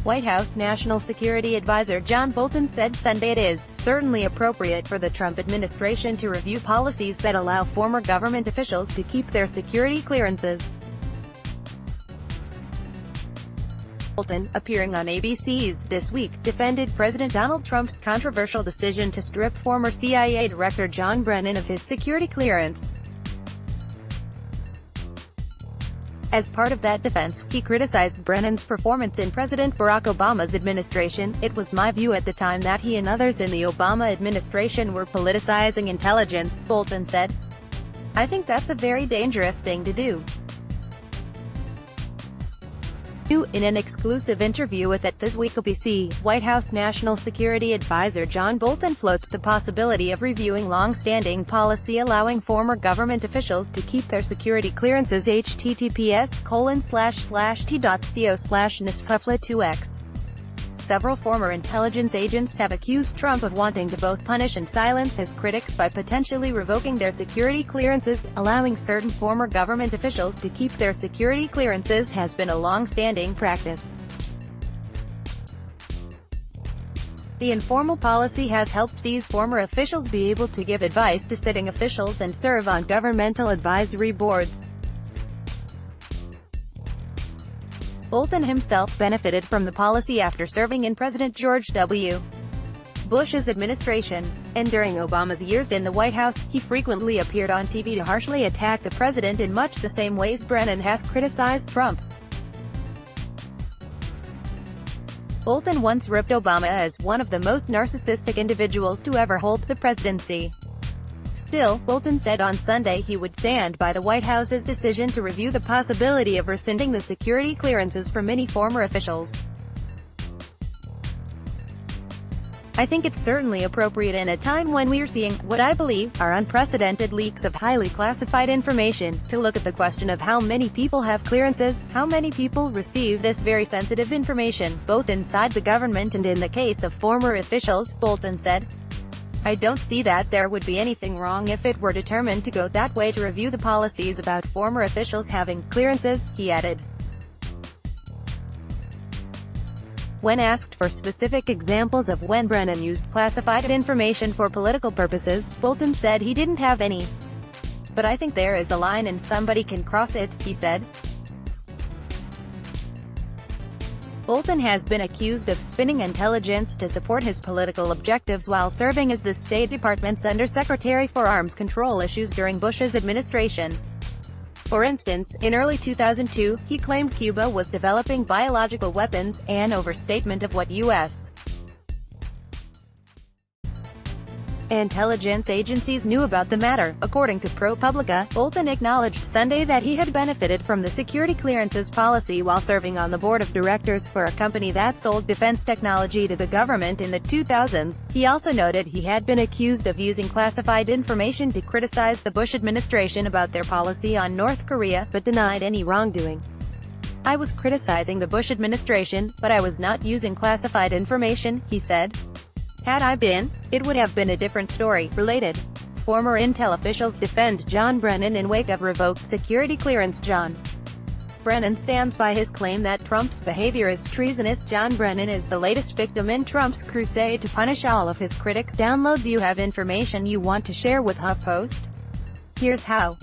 White House National Security Advisor John Bolton said Sunday it is certainly appropriate for the Trump administration to review policies that allow former government officials to keep their security clearances. Bolton, appearing on ABC's This Week, defended President Donald Trump's controversial decision to strip former CIA Director John Brennan of his security clearance. As part of that defense, he criticized Brennan's performance in President Barack Obama's administration. "It was my view at the time that he and others in the Obama administration were politicizing intelligence," Bolton said. "I think that's a very dangerous thing to do." In an exclusive interview with This Week ABC, White House National Security Advisor John Bolton floats the possibility of reviewing long-standing policy allowing former government officials to keep their security clearances. https://t.co/NSFUFLA2x. Several former intelligence agents have accused Trump of wanting to both punish and silence his critics by potentially revoking their security clearances. Allowing certain former government officials to keep their security clearances has been a long-standing practice. The informal policy has helped these former officials be able to give advice to sitting officials and serve on governmental advisory boards. Bolton himself benefited from the policy after serving in President George W. Bush's administration. And during Obama's years in the White House, he frequently appeared on TV to harshly attack the president in much the same ways Brennan has criticized Trump. Bolton once ripped Obama as one of the most narcissistic individuals to ever hold the presidency. Still, Bolton said on Sunday he would stand by the White House's decision to review the possibility of rescinding the security clearances for many former officials. "I think it's certainly appropriate in a time when we're seeing, what I believe, are unprecedented leaks of highly classified information, to look at the question of how many people have clearances, how many people receive this very sensitive information, both inside the government and in the case of former officials," Bolton said. "I don't see that there would be anything wrong if it were determined to go that way to review the policies about former officials having clearances," he added. When asked for specific examples of when Brennan used classified information for political purposes, Bolton said he didn't have any. "But I think there is a line and somebody can cross it," he said. Bolton has been accused of spinning intelligence to support his political objectives while serving as the State Department's Undersecretary for Arms Control Issues during Bush's administration. For instance, in early 2002, he claimed Cuba was developing biological weapons, an overstatement of what U.S. intelligence agencies knew about the matter. According to ProPublica, Bolton acknowledged Sunday that he had benefited from the security clearances policy while serving on the board of directors for a company that sold defense technology to the government in the 2000s. He also noted he had been accused of using classified information to criticize the Bush administration about their policy on North Korea, but denied any wrongdoing. "I was criticizing the Bush administration, but I was not using classified information," he said. "Had I been, it would have been a different story." Related. Former intel officials defend John Brennan in wake of revoked security clearance. John Brennan stands by his claim that Trump's behavior is treasonous. John Brennan is the latest victim in Trump's crusade to punish all of his critics. Download. Do you have information you want to share with HuffPost? Here's how.